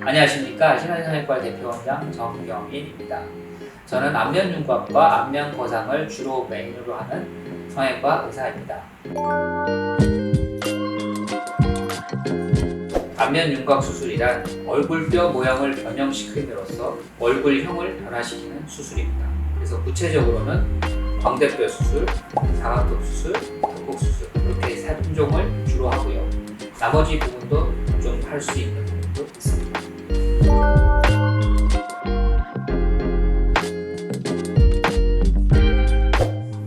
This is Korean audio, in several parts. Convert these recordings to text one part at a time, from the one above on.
안녕하십니까. 신한성형외과 대표원장 정경인입니다. 저는 안면윤곽과 안면거상을 주로 메인으로 하는 성형외과 의사입니다. 안면윤곽 수술이란 얼굴뼈 모양을 변형시킴으로써 얼굴형을 변화시키는 수술입니다. 그래서 구체적으로는 광대뼈 수술, 사각턱 수술, 턱국 수술 이렇게 3종을 주로 하고요. 나머지 부분도 좀 할 수 있는 부분도 있습니다.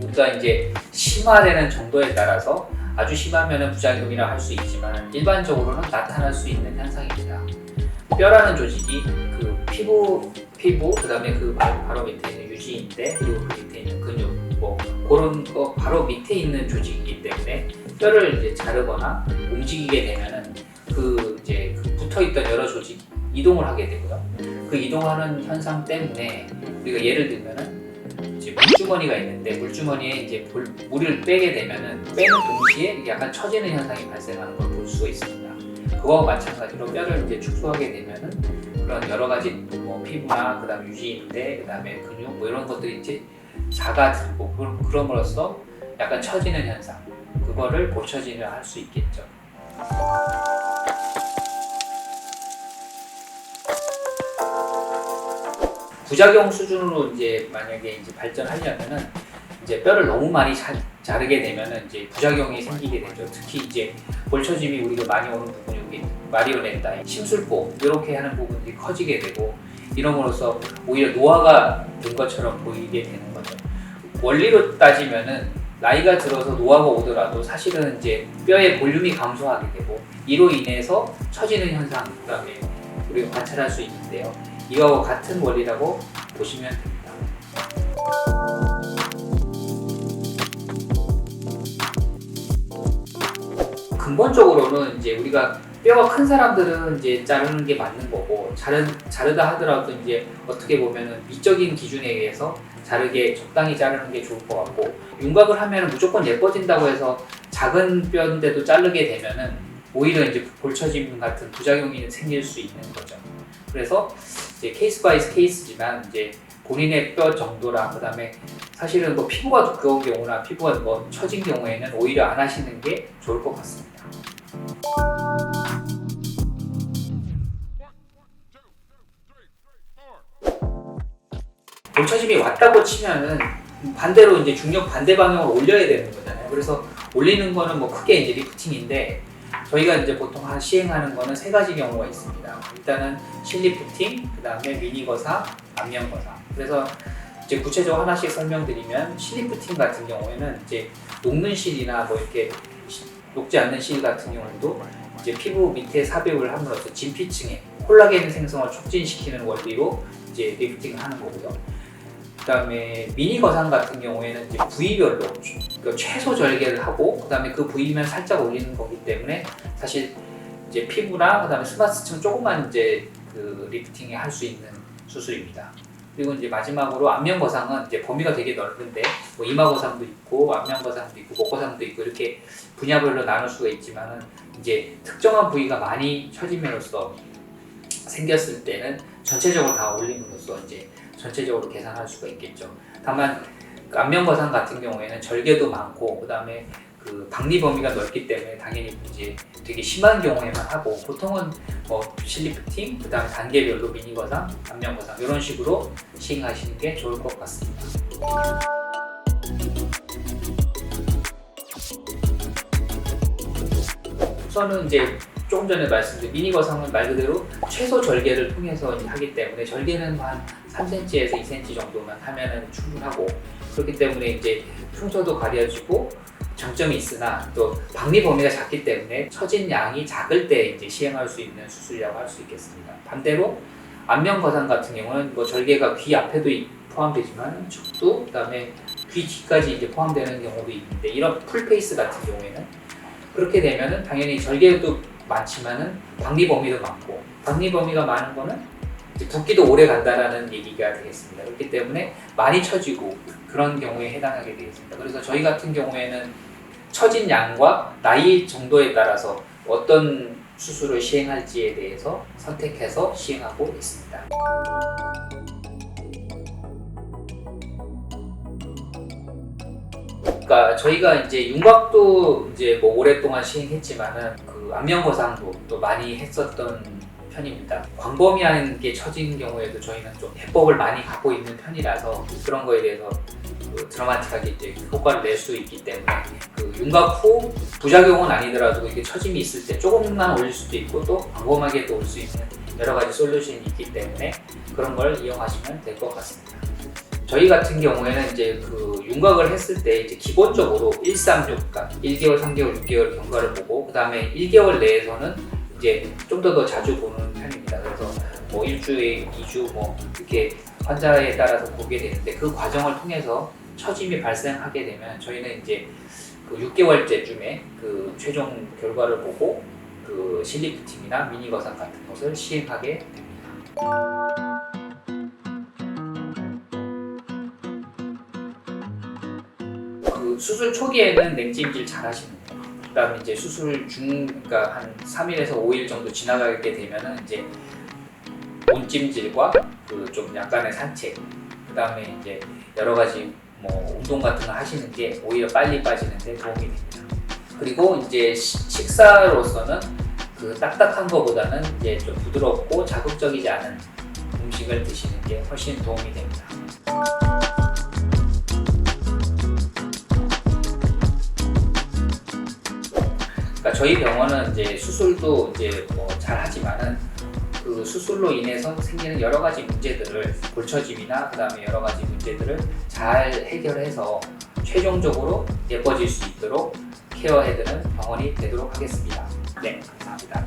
우리가 이제 심화되는 정도에 따라서 아주 심하면 부작용이라 할 수 있지만 일반적으로는 나타날 수 있는 현상입니다. 뼈라는 조직이 그 피부 그다음에 그 바로 밑에 있는 유지인대 그리고 그 밑에 있는 근육 그런 거 바로 밑에 있는 조직이기 때문에 뼈를 이제 자르거나 움직이게 되면은 그 붙어 있던 여러 조직이 이동을 하게 되고요. 그 이동하는 현상 때문에 우리가 예를 들면은 이제 물주머니가 있는데 물주머니에 이제 물을 빼게 되면은 빼는 동시에 약간 처지는 현상이 발생하는 걸 볼 수가 있습니다. 그거와 마찬가지로 뼈를 이제 축소하게 되면은 그런 여러 가지 피부나 그다음 유지인대 그다음에 근육 이런 것들이 이제 작아지고 그럼으로써 약간 처지는 현상 그거를 고쳐지려 할 수 있겠죠. 부작용 수준으로 이제 만약에 이제 발전하려면은 이제 뼈를 너무 많이 자르게 되면은 이제 부작용이 생기게 되죠. 특히 이제 볼처짐이 우리가 많이 오는 부분이 여기 마리오네타, 심술보 이렇게 하는 부분들이 커지게 되고 이러므로써 오히려 노화가 된 것처럼 보이게 되는 거죠. 원리로 따지면은 나이가 들어서 노화가 오더라도 사실은 이제 뼈의 볼륨이 감소하게 되고 이로 인해서 처지는 현상 그다음에 우리가 관찰할 수 있는데요. 이와 같은 원리라고 보시면 됩니다. 근본적으로는 이제 우리가 뼈가 큰 사람들은 이제 자르는 게 맞는 거고 자르다 하더라도 이제 어떻게 보면은 미적인 기준에 의해서 적당히 자르는 게 좋을 것 같고 윤곽을 하면은 무조건 예뻐진다고 해서 작은 뼈인데도 자르게 되면은 오히려 이제 볼처짐 같은 부작용이 생길 수 있는 거죠. 그래서 이제 케이스 바이 케이스지만 이제 본인의 뼈 정도랑 그다음에 사실은 피부가 두꺼운 경우나 피부가 처진 경우에는 오히려 안 하시는 게 좋을 것 같습니다. 볼처짐이 왔다고 치면은 반대로 이제 중력 반대 방향으로 올려야 되는 거잖아요. 그래서 올리는 거는 크게 이제 리프팅인데 저희가 이제 보통 시행하는 거는 3가지 경우가 있습니다. 일단은 실리프팅, 그 다음에 미니거상, 안면거상. 그래서 이제 구체적으로 하나씩 설명드리면 실리프팅 같은 경우에는 이제 녹는 실이나 이렇게 녹지 않는 실 같은 경우도 이제 피부 밑에 삽입을 함으로써 진피층에 콜라겐 생성을 촉진시키는 원리로 이제 리프팅을 하는 거고요. 그다음에 미니 거상 같은 경우에는 이제 부위별로 최소 절개를 하고 그다음에 그 부위만 살짝 올리는 거기 때문에 사실 이제 피부나 그다음에 스마트층 조금만 이제 그 리프팅을 할 수 있는 수술입니다. 그리고 이제 마지막으로 안면 거상은 이제 범위가 되게 넓은데 이마 거상도 있고 안면 거상도 있고 목 거상도 있고 이렇게 분야별로 나눌 수가 있지만은 이제 특정한 부위가 많이 처짐으로써 생겼을 때는 전체적으로 다 올림으로써 이제 전체적으로 계산할 수가 있겠죠. 다만 안면 거상 같은 경우에는 절개도 많고 그다음에 그 박리 범위가 넓기 때문에 당연히 이제 되게 심한 경우에만 하고 보통은 실리프팅 그다음에 단계별로 미니 거상, 안면 거상 이런 식으로 시행하시는 게 좋을 것 같습니다. 우선은 이제 조금 전에 말씀드린 미니 거상은 말 그대로 최소 절개를 통해서 하기 때문에 절개는 한 3cm에서 2cm 정도만 하면은 충분하고 그렇기 때문에 이제 흉터도 가려지고 장점이 있으나 또 박리 범위가 작기 때문에 처진 양이 작을 때 이제 시행할 수 있는 수술이라고 할 수 있겠습니다. 반대로 안면 거상 같은 경우는 절개가 귀 앞에도 포함되지만 척도 그다음에 귀 뒤까지 이제 포함되는 경우도 있는데 이런 풀페이스 같은 경우에는 그렇게 되면은 당연히 절개도 많지만은 박리 범위도 많고 박리 범위가 많은 거는 붓기도 오래 간다라는 얘기가 되겠습니다. 그렇기 때문에 많이 처지고 그런 경우에 해당하게 되겠습니다. 그래서 저희 같은 경우에는 처진 양과 나이 정도에 따라서 어떤 수술을 시행할지에 대해서 선택해서 시행하고 있습니다. 그러니까 저희가 이제 윤곽도 이제 뭐 오랫동안 시행했지만은 그 안면 거상도 또 많이 했었던 편입니다. 광범위한 게 처진 경우에도 저희는 좀 해법을 많이 갖고 있는 편이라서 그런 거에 대해서 그 드라마틱하게 이제 효과를 낼 수 있기 때문에 그 윤곽 후 부작용은 아니더라도 이게 처짐이 있을 때 조금만 올릴 수도 있고 또 광범하게도 올 수 있는 여러 가지 솔루션이 있기 때문에 그런 걸 이용하시면 될 것 같습니다. 저희 같은 경우에는 이제 그 윤곽을 했을 때 이제 기본적으로 136, 그러니까 1개월, 3개월, 6개월 경과를 보고 그 다음에 1개월 내에서는 이제 좀 더 자주 보는 편입니다. 그래서 뭐 일주일, 2주 뭐 이렇게 환자에 따라서 보게 되는데 그 과정을 통해서 처짐이 발생하게 되면 저희는 이제 그 6개월째쯤에 그 최종 결과를 보고 그 실리프팅이나 미니 거상 같은 것을 시행하게 됩니다. 그 수술 초기에는 냉찜질 잘 하시면 돼요. 그다음에 이제 수술 그러니까 한 3일에서 5일 정도 지나가게 되면은 이제 온찜질과 그 좀 약간의 산책, 그다음에 이제 여러 가지 뭐 운동 같은 거 하시는 게 오히려 빨리 빠지는데 도움이 됩니다. 그리고 이제 식사로서는 그 딱딱한 거보다는 이제 좀 부드럽고 자극적이지 않은 음식을 드시는 게 훨씬 도움이 됩니다. 그러니까 저희 병원은 이제 수술도 이제 뭐 잘 하지만은 그 수술로 인해서 생기는 여러 가지 문제들을 골처짐이나 그다음에 여러 가지 문제들을 잘 해결해서 최종적으로 예뻐질 수 있도록 케어해드는 병원이 되도록 하겠습니다. 네, 감사합니다.